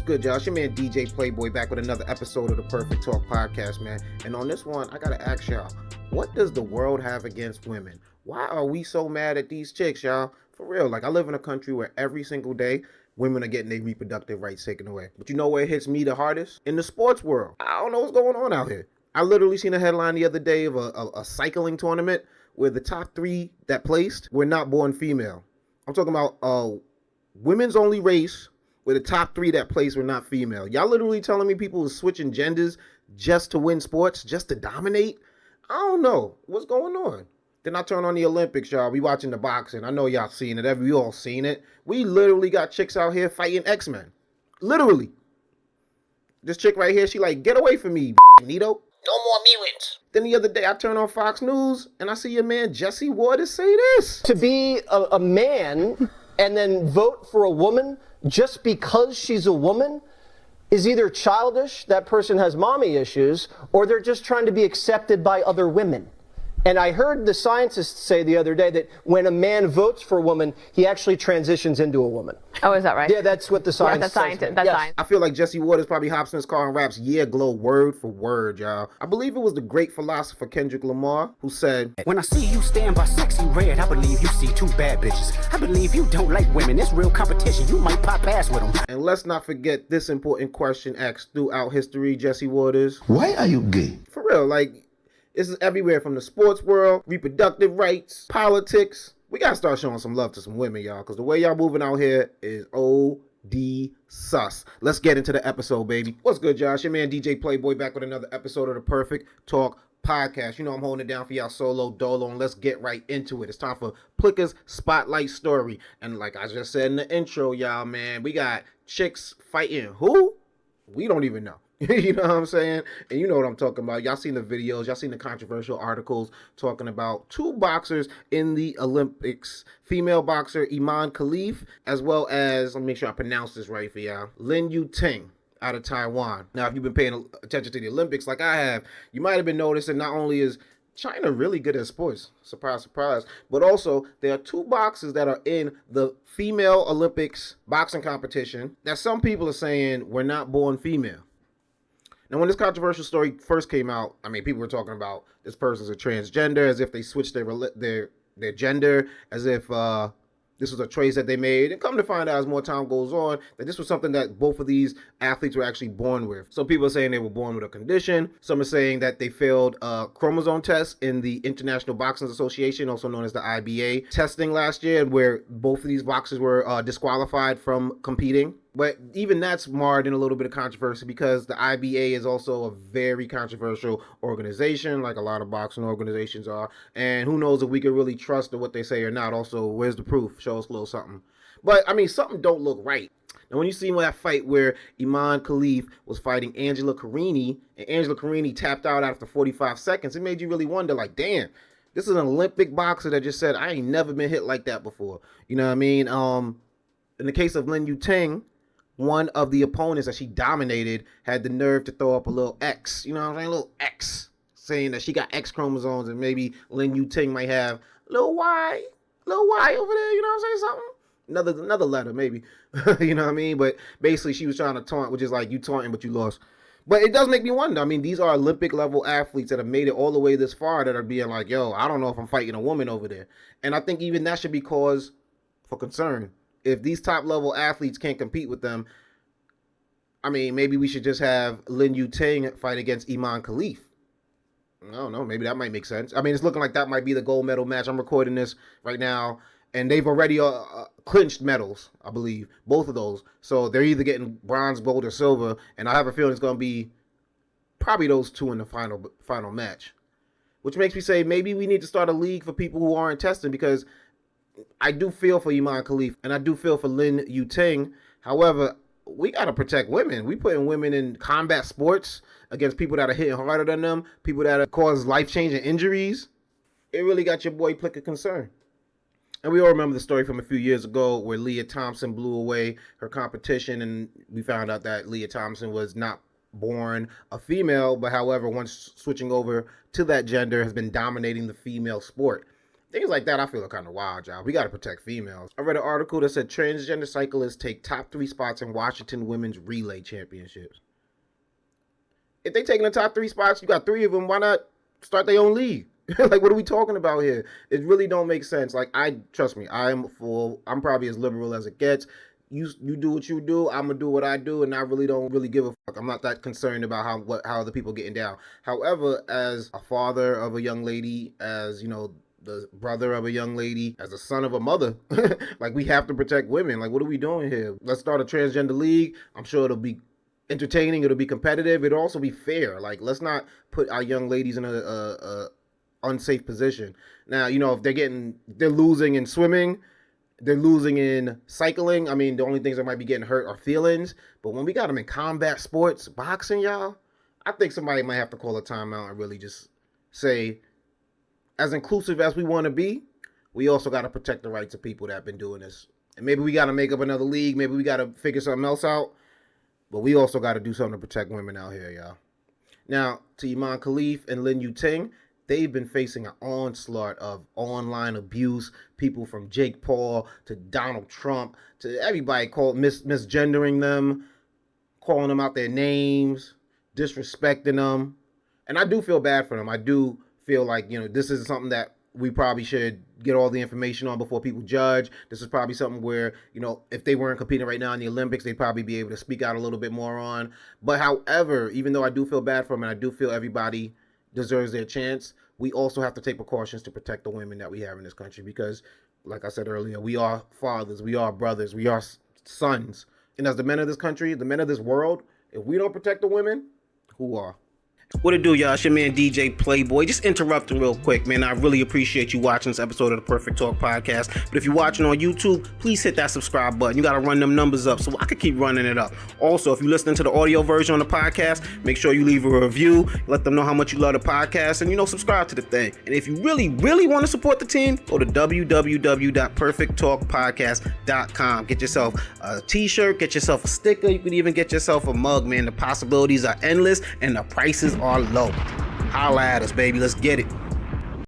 good, y'all? It's your man DJ Playboy back with another episode of the Perfect Talk podcast, man. And on this one, I gotta ask y'all, what does the world have against women? Why are we so mad at these chicks, y'all? For real, like I live in a country where every single day women are getting their reproductive rights taken away. But you know where it hits me the hardest? In the sports world. I don't know what's going on out here. I literally seen a headline the other day of a cycling tournament where the top three that placed were not born female. I'm talking about women's only race where the top three that placed were not female. Y'all literally telling me people are switching genders just to win sports, just to dominate? I don't know. What's going on? Then I turn on the Olympics, y'all. We watching the boxing. I know y'all seen it. We all seen it. We literally got chicks out here fighting X-Men. Literally. This chick right here, she like, get away from me, Nito. No more mutants. Then the other day, I turn on Fox News, and I see your man Jesse Waters say this. To be a man and then vote for a woman just because she's a woman is either childish, that person has mommy issues, or they're just trying to be accepted by other women. And I heard the scientists say the other day that when a man votes for a woman, he actually transitions into a woman. Oh, is that right? Yeah, that's what the science says. That's science. I feel like Jesse Waters probably hops in his car and raps, yeah, glow, word for word, y'all. I believe it was the great philosopher Kendrick Lamar who said, when I see you stand by sexy red, I believe you see two bad bitches. I believe you don't like women. It's real competition. You might pop ass with them. And let's not forget this important question asked throughout history, Jesse Waters. Why are you gay? For real, like, this is everywhere from the sports world, reproductive rights, politics. We gotta start showing some love to some women, y'all, because the way y'all moving out here is OD sus. Let's get into the episode, baby. What's good, y'all? It's your man DJ Playboy back with another episode of the Perfect Talk podcast. You know I'm holding it down for y'all solo dolo, and let's get right into it. It's time for Plicker's Spotlight Story. And like I just said in the intro, y'all, man, we got chicks fighting who? We don't even know. You know what I'm saying? And you know what I'm talking about. Y'all seen the videos. Y'all seen the controversial articles talking about two boxers in the Olympics. Female boxer Imane Khelif, as well as, let me make sure I pronounce this right for y'all, Ting out of Taiwan. Now, if you've been paying attention to the Olympics like I have, you might have been noticing not only is China really good at sports, surprise, surprise, but also there are two boxers that are in the female Olympics boxing competition that some people are saying were not born female. Now, when this controversial story first came out, I mean, people were talking about this person's a transgender, as if they switched their gender, as if this was a choice that they made. And come to find out as more time goes on, that this was something that both of these athletes were actually born with. Some people are saying they were born with a condition. Some are saying that they failed a chromosome test in the International Boxing Association, also known as the IBA, testing last year, where both of these boxers were disqualified from competing. But even that's marred in a little bit of controversy because the IBA is also a very controversial organization, like a lot of boxing organizations are. And who knows if we can really trust what they say or not. Also, where's the proof? Show us a little something. But, I mean, something don't look right. Now, when you see that fight where Imane Khelif was fighting Angela Carini, and Angela Carini tapped out after 45 seconds, it made you really wonder, like, damn, this is an Olympic boxer that just said, I ain't never been hit like that before. You know what I mean? In the case of Ting, one of the opponents that she dominated had the nerve to throw up a little X, you know what I'm saying? A little X, saying that she got X chromosomes and maybe Ting might have a little Y over there, you know what I'm saying? Something. Another letter, maybe. You know what I mean? But basically, she was trying to taunt, which is like you taunting, but you lost. But it does make me wonder. I mean, these are Olympic level athletes that have made it all the way this far that are being like, yo, I don't know if I'm fighting a woman over there. And I think even that should be cause for concern. If these top level athletes can't compete with them, I mean, maybe we should just have Ting fight against Imane Khelif. I don't know. Maybe that might make sense. I mean, it's looking like that might be the gold medal match. I'm recording this right now, and they've already clinched medals, I believe, both of those. So they're either getting bronze, gold, or silver, and I have a feeling it's going to be probably those two in the final match, which makes me say maybe we need to start a league for people who aren't testing, because I do feel for Imane Khelif, and I do feel for Ting. However, we got to protect women. We putting women in combat sports against people that are hitting harder than them, people that cause life-changing injuries. It really got your boy Plicker concerned. And we all remember the story from a few years ago where Leah Thompson blew away her competition, and we found out that Leah Thompson was not born a female, but however, once switching over to that gender, has been dominating the female sport. Things like that I feel are kind of wild, y'all. We got to protect females. I read an article that said transgender cyclists take top 3 spots in Washington Women's Relay Championships. If they taking the top 3 spots, you got 3 of them, why not start their own league? Like, what are we talking about here? It really don't make sense. Like, trust me, I'm probably as liberal as it gets. You do what you do, I'm gonna do what I do, and I really don't really give a fuck. I'm not that concerned about how other people getting down. However, as a father of a young lady, as the brother of a young lady, as a son of a mother, like, we have to protect women. Like, what are we doing here? Let's start a transgender league. I'm sure it'll be entertaining, it'll be competitive, it'll also be fair. Like, let's not put our young ladies in a unsafe position. Now, if they're losing in swimming, they're losing in cycling. I mean, the only things that might be getting hurt are feelings. But when we got them in combat sports, boxing, y'all, I think somebody might have to call a timeout and really just say, as inclusive as we want to be, we also got to protect the rights of people that have been doing this. And maybe we got to make up another league. Maybe we got to figure something else out. But we also got to do something to protect women out here, y'all. Now, to Imane, Khelif, and Ting, they've been facing an onslaught of online abuse. People from Jake Paul to Donald Trump to everybody misgendering them, calling them out their names, disrespecting them. And I do feel bad for them. I do feel like, this is something that we probably should get all the information on before people judge. This is probably something where, if they weren't competing right now in the Olympics, they'd probably be able to speak out a little bit more on. But however, even though I do feel bad for them and I do feel everybody deserves their chance, we also have to take precautions to protect the women that we have in this country because, like I said earlier, we are fathers, we are brothers, we are sons. And as the men of this country, the men of this world, if we don't protect the women, who are? What it do, y'all? It's your man DJ Playboy. Just interrupting real quick, man. I really appreciate you watching this episode of the Perfect Talk Podcast. But if you're watching on YouTube, please hit that subscribe button. You got to run them numbers up so I can keep running it up. Also, if you're listening to the audio version on the podcast, make sure you leave a review. Let them know how much you love the podcast and, subscribe to the thing. And if you really, really want to support the team, go to www.perfecttalkpodcast.com. Get yourself a t-shirt, get yourself a sticker. You can even get yourself a mug, man. The possibilities are endless and the prices are low. Holla at us, baby. Let's get it.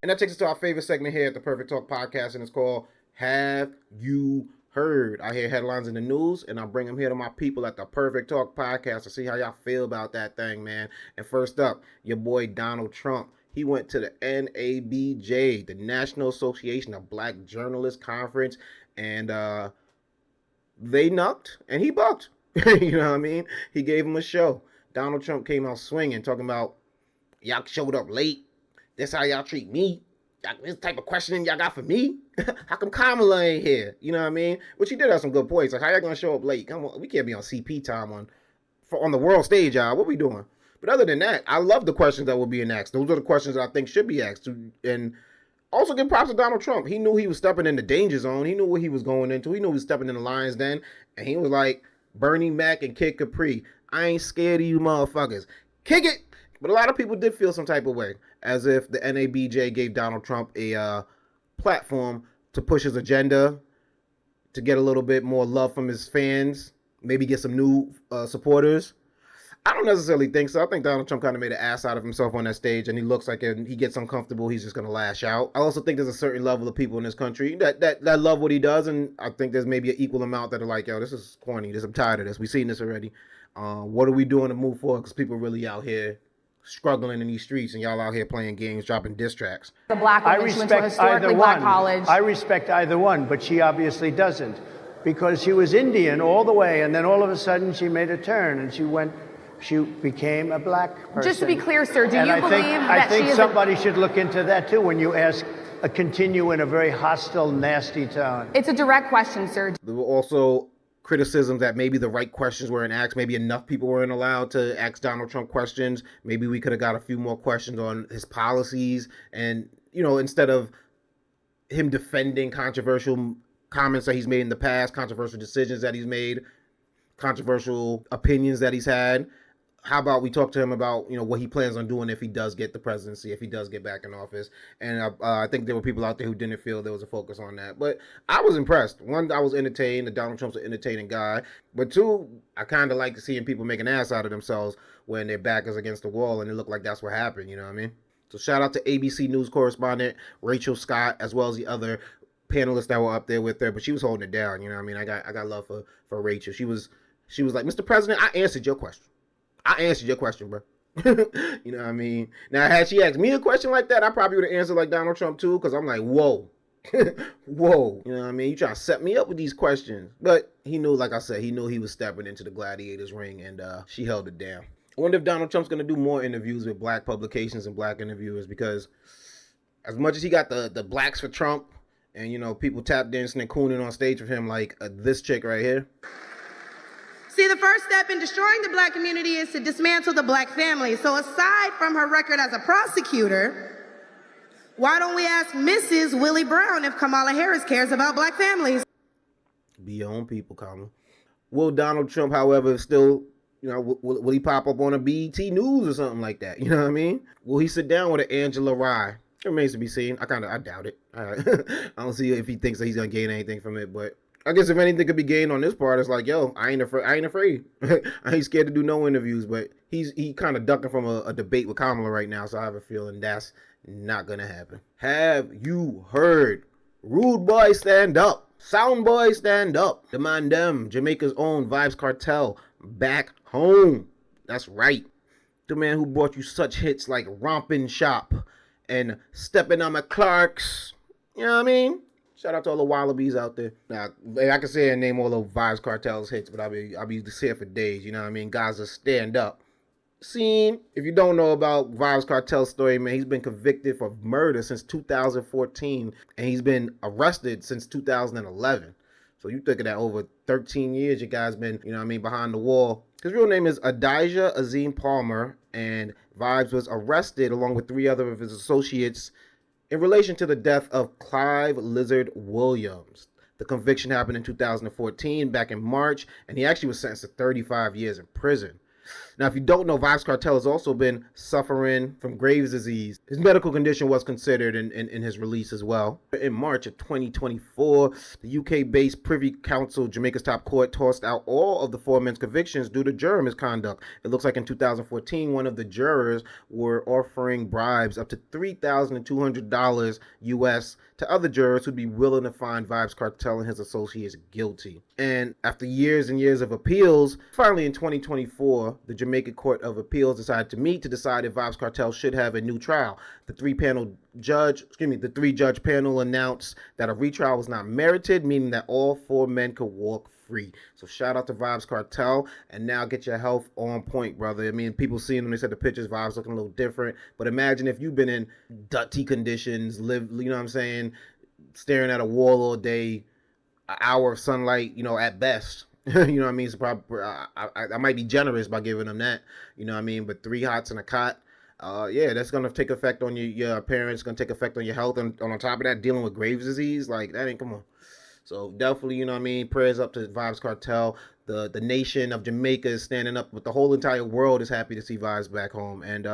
And that takes us to our favorite segment here at the Perfect Talk Podcast, and it's called Have You Heard? I hear headlines in the news, and I bring them here to my people at the Perfect Talk Podcast to see how y'all feel about that thing, man. And first up, your boy Donald Trump. He went to the NABJ, the National Association of Black Journalists Conference, and they knocked, and he bucked. You know what I mean? He gave him a show. Donald Trump came out swinging, talking about, y'all showed up late. That's how y'all treat me. This type of questioning y'all got for me? How come Kamala ain't here? You know what I mean? Which he did have some good points. Like, how y'all gonna show up late? Come on, we can't be on CP time on the world stage, y'all. What we doing? But other than that, I love the questions that were being asked. Those are the questions that I think should be asked. And also give props to Donald Trump. He knew he was stepping in the danger zone. He knew what he was going into. He knew he was stepping in the lion's den. And he was like, Bernie Mac and Kid Capri, I ain't scared of you motherfuckers. Kick it! But a lot of people did feel some type of way, as if the NABJ gave Donald Trump a platform to push his agenda, to get a little bit more love from his fans, maybe get some new supporters. I don't necessarily think so. I think Donald Trump kind of made an ass out of himself on that stage, and he looks like he gets uncomfortable, he's just going to lash out. I also think there's a certain level of people in this country that love what he does, and I think there's maybe an equal amount that are like, yo, this is corny. I'm tired of this. We've seen this already. What are we doing to move forward? Because people are really out here struggling in these streets, and y'all out here playing games, dropping diss tracks. The black woman, she went to a historically black college. I respect either one, but she obviously doesn't, because she was Indian all the way, and then all of a sudden she made a turn, and she became a black person. Just to be clear, sir, do you believe that I think somebody should look into that too when you continue in a very hostile, nasty tone. It's a direct question, sir. There were also criticisms that maybe the right questions weren't asked. Maybe enough people weren't allowed to ask Donald Trump questions. Maybe we could have got a few more questions on his policies. And, instead of him defending controversial comments that he's made in the past, controversial decisions that he's made, controversial opinions that he's had, how about we talk to him about, what he plans on doing if he does get the presidency, if he does get back in office. And I think there were people out there who didn't feel there was a focus on that. But I was impressed. One, I was entertained. That Donald Trump's an entertaining guy. But two, I kind of like seeing people make an ass out of themselves when their back is against the wall and it looked like that's what happened. You know what I mean? So shout out to ABC News correspondent Rachel Scott, as well as the other panelists that were up there with her. But she was holding it down. You know what I mean? I got love for Rachel. She was like, Mr. President, I answered your question. Bro. You know what I mean? Now, had she asked me a question like that, I probably would have answered like Donald Trump too, because I'm like, whoa. Whoa. You know what I mean? You trying to set me up with these questions. But he knew, like I said, he knew he was stepping into the gladiator's ring, and she held it down. I wonder if Donald Trump's going to do more interviews with black publications and black interviewers, because as much as he got the blacks for Trump, and, you know, people tap dancing and cooning on stage with him like this chick right here. See, the first step in destroying the black community is to dismantle the black family. So aside from her record as a prosecutor, why don't we ask Mrs. Willie Brown if Kamala Harris cares about black families? Be your own people, Kamala. Will Donald Trump, however, still, you know, will he pop up on a BET News or something like that? You know what I mean? Will he sit down with an Angela Rye? It remains to be seen. I doubt it. I don't see if he thinks that he's gonna gain anything from it, but I guess if anything could be gained on this part, it's like, yo, I ain't afraid. I ain't scared to do no interviews, but he kind of ducking from a debate with Kamala right now, so I have a feeling that's not gonna happen. Have you heard? Rude boy, stand up. Sound boy, stand up. Demand them. Jamaica's own Vybz Kartel back home. That's right. The man who brought you such hits like Rompin' Shop and Steppin' on My Clarks. You know what I mean? Shout out to all the Wallabies out there. Now, I can say and name all of Vybz Kartel's hits, but I'll be here for days. You know what I mean? Gaza, stand up. Scene. If you don't know about Vybz Kartel's story, man, he's been convicted for murder since 2014, and he's been arrested since 2011. So you think of that, over 13 years, you guys been, you know what I mean, behind the wall. His real name is Adijah Azim Palmer, and Vybz was arrested along with 3 other of his associates in relation to the death of Clive Lizard Williams. The conviction happened in 2014, back in March, and he actually was sentenced to 35 years in prison. Now, if you don't know, Vybz Kartel has also been suffering from Graves' disease. His medical condition was considered in his release as well. In March of 2024, the UK-based Privy Council, Jamaica's top court, tossed out all of the 4 men's convictions due to juror misconduct. It looks like in 2014, one of the jurors were offering bribes up to $3,200 US to other jurors who'd be willing to find Vybz Kartel and his associates guilty. And after years and years of appeals, finally in 2024, the Jamaica Court of Appeals decided to meet to decide if Vybz Kartel should have a new trial. The 3-judge panel announced that a retrial was not merited, meaning that all 4 men could walk free. So shout out to Vybz Kartel, and now get your health on point, brother. I mean, people seeing them, they said the pictures, Vybz looking a little different, but imagine if you've been in dirty conditions, you know what I'm saying, staring at a wall all day, an hour of sunlight, you know, at best. You know what I mean? It's probably, I might be generous by giving them that, you know what I mean? But 3 hots and a cot, yeah, that's going to take effect on your appearance, going to take effect on your health, and on top of that, dealing with Graves' disease, like, that ain't, come on. So definitely, you know what I mean, prayers up to Vybz Kartel. The nation of Jamaica is standing up, but the whole entire world is happy to see Vybz back home. And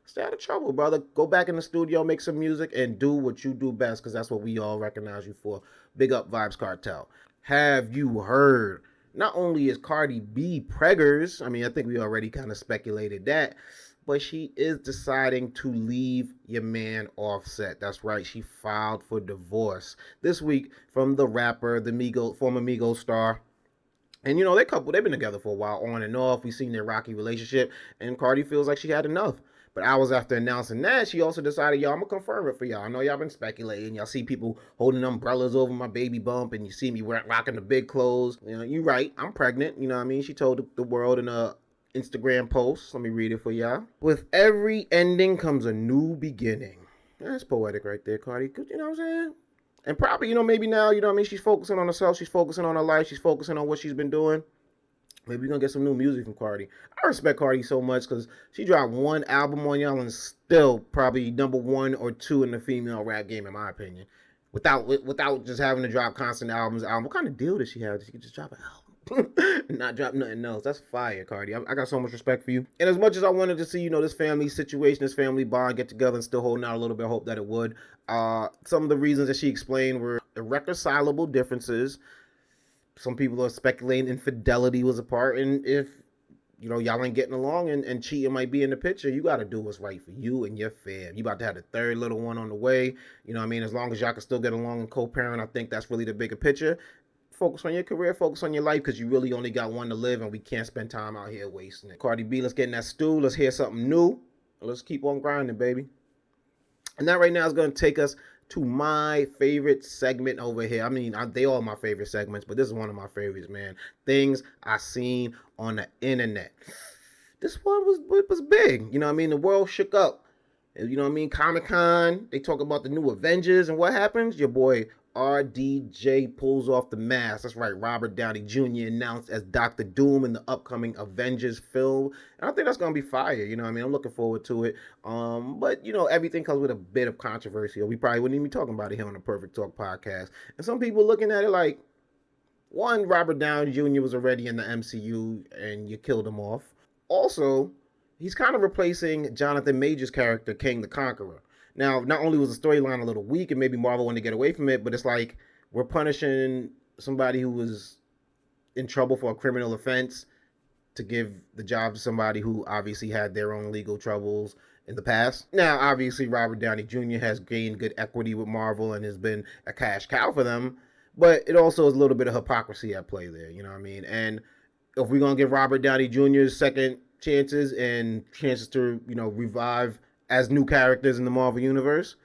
stay out of trouble, brother. Go back in the studio, make some music, and do what you do best, because that's what we all recognize you for. Big up Vybz Kartel. Have you heard? Not only is Cardi B preggers, I mean, I think we already kind of speculated that, but she is deciding to leave your man Offset. That's right, she filed for divorce this week from the rapper, the former Migos star. And, you know, they've been together for a while, on and off. We've seen their rocky relationship, and Cardi feels like she had enough. But hours after announcing that, she also decided, y'all, I'm going to confirm it for y'all. I know y'all been speculating. Y'all see people holding umbrellas over my baby bump, and you see me rocking the big clothes. You know, you're right. I'm pregnant. You know what I mean? She told the world in a Instagram post. Let me read it for y'all. With every ending comes a new beginning. That's poetic right there, Cardi. You know what I'm saying? And probably, you know, maybe now, you know what I mean? She's focusing on herself. She's focusing on her life. She's focusing on what she's been doing. Maybe we're going to get some new music from Cardi. I respect Cardi so much because she dropped 1 album on y'all and still probably number 1 or 2 in the female rap game, in my opinion. Without just having to drop constant albums. What kind of deal does she have? She could just drop an album and not drop nothing else. That's fire, Cardi. I got so much respect for you. And as much as I wanted to see, you know, this family situation, this family bond get together and still holding out a little bit of hope that it would, some of the reasons that she explained were irreconcilable differences. Some people are speculating infidelity was a part, and if you know, y'all ain't getting along and cheating might be in the picture, you got to do what's right for you and your fam. You about to have the third little one on the way. You know what I mean? As long as y'all can still get along and co-parent, I think that's really the bigger picture. Focus on your career, focus on your life, because you really only got one to live, and we can't spend time out here wasting it. Cardi B, let's get in that stew. Let's hear something new. Let's keep on grinding, baby. And that right now is going to take us to my favorite segment over here. I mean, they all my favorite segments, but this is one of my favorites, man. Things I seen on the internet. This one was big. You know what I mean? The world shook up. You know what I mean? Comic-Con, they talk about the new Avengers, and what happens? Your boy RDJ pulls off the mask. That's right, Robert Downey Jr. announced as Dr. Doom in the upcoming Avengers film. And I think that's going to be fire. You know what I mean? I'm looking forward to it. But, you know, everything comes with a bit of controversy, or we probably wouldn't even be talking about it here on the Perfect Talk podcast. And some people looking at it like, one, Robert Downey Jr. was already in the MCU and you killed him off. Also, he's kind of replacing Jonathan Majors' character, King the Conqueror. Now, not only was the storyline a little weak and maybe Marvel wanted to get away from it, but it's like we're punishing somebody who was in trouble for a criminal offense to give the job to somebody who obviously had their own legal troubles in the past. Now, obviously, Robert Downey Jr. has gained good equity with Marvel and has been a cash cow for them, but it also is a little bit of hypocrisy at play there, you know what I mean? And if we're going to give Robert Downey Jr. second chances and chances to, you know, revive as new characters in the Marvel Universe,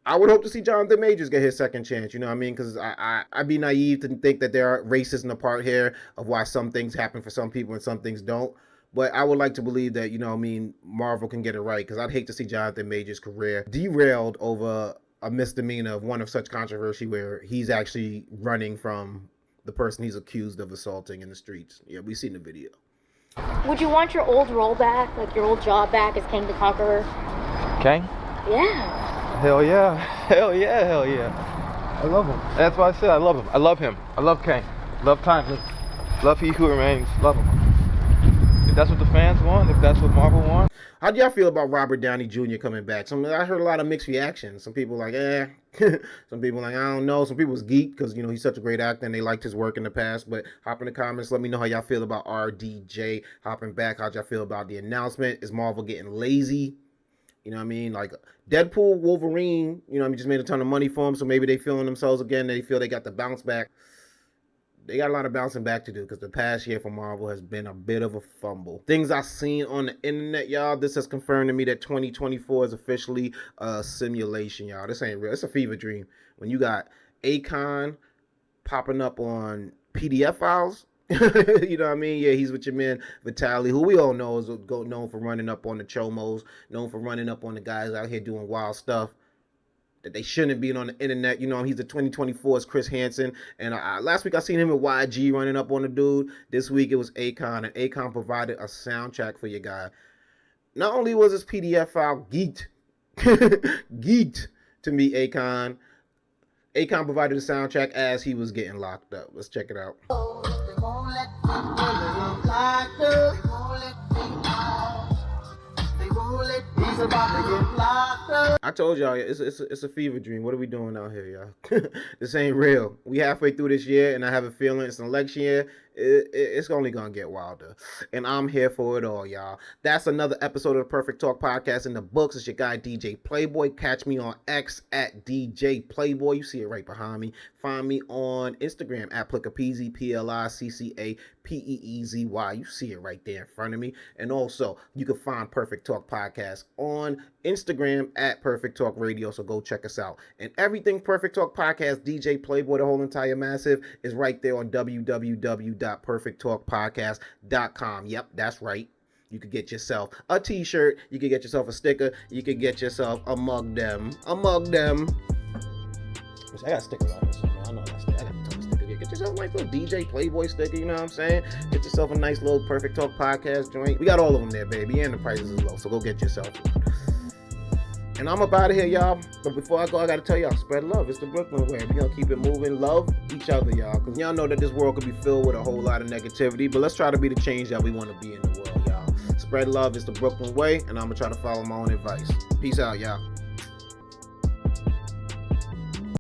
I would hope to see Jonathan Majors get his second chance, you know what I mean? Because I'd be naive to think that there are racism apart here of why some things happen for some people and some things don't. But I would like to believe that, you know what I mean, Marvel can get it right, because I'd hate to see Jonathan Majors' career derailed over a misdemeanor of one of such controversy where he's actually running from the person he's accused of assaulting in the streets. Yeah, we've seen the video. Would you want your old role back, like your old job back as King the Conqueror? King? Yeah. Hell yeah. Hell yeah, hell yeah. I love him. That's why I said I love him. I love him. I love King. Love Timeless. Love He Who Remains. Love him. If that's what the fans want, if that's what Marvel wants. How do y'all feel about Robert Downey Jr. coming back? I heard a lot of mixed reactions. Some people like, Some people like, I don't know. Some people was geeked because, you know, he's such a great actor and they liked his work in the past. But hop in the comments. Let me know how y'all feel about RDJ hopping back. How y'all feel about the announcement? Is Marvel getting lazy? You know what I mean? Like Deadpool, Wolverine, you know what I mean, just made a ton of money for him. So maybe they feeling themselves again. They feel they got the bounce back. They got a lot of bouncing back to do because the past year for Marvel has been a bit of a fumble. Things I've seen on the internet, y'all. This has confirmed to me that 2024 is officially a simulation, y'all. This ain't real. It's a fever dream. When you got Akon popping up on PDF files, you know what I mean? Yeah, he's with your man Vitaly, who we all know is known for running up on the chomos, known for running up on the guys out here doing wild stuff that they shouldn't be on the internet. You know, he's the 2024's Chris Hansen. And last week I seen him with YG running up on the dude. This week it was Akon, and Akon provided a soundtrack for your guy. Not only was his PDF file geeked to me, Akon provided a soundtrack as he was getting locked up. Let's check it out. I told y'all, it's a fever dream. What are we doing out here, y'all? This ain't real. We halfway through this year, and I have a feeling it's an election year. It's only gonna get wilder, and I'm here for it all, y'all. That's another episode of the Perfect Talk podcast in the books. It's your guy DJ Playboy. Catch me on X at DJ Playboy. You see it right behind me. Find me on Instagram at Plicapeezy, PLICCAPEEZY. You see it right there in front of me. And also, you can find Perfect Talk podcast on Instagram at Perfect Talk Radio. So go check us out. And everything Perfect Talk podcast, DJ Playboy, the whole entire massive, is right there on www.perfecttalkpodcast.com. Yep, that's right. You could get yourself a t-shirt. You could get yourself a sticker. You could get yourself a mug them. I got a sticker on this one, man. I know that sticker. I got a ton of sticker here. Get yourself a nice little DJ Playboy sticker, you know what I'm saying? Get yourself a nice little Perfect Talk podcast joint. We got all of them there, baby, and the prices is low, so go get yourself one. And I'm up out of here, y'all. But before I go, I got to tell y'all, spread love. It's the Brooklyn way. We're going to keep it moving. Love each other, y'all. Because y'all know that this world could be filled with a whole lot of negativity. But let's try to be the change that we want to be in the world, y'all. Spread love. It's the Brooklyn way. And I'm going to try to follow my own advice. Peace out, y'all.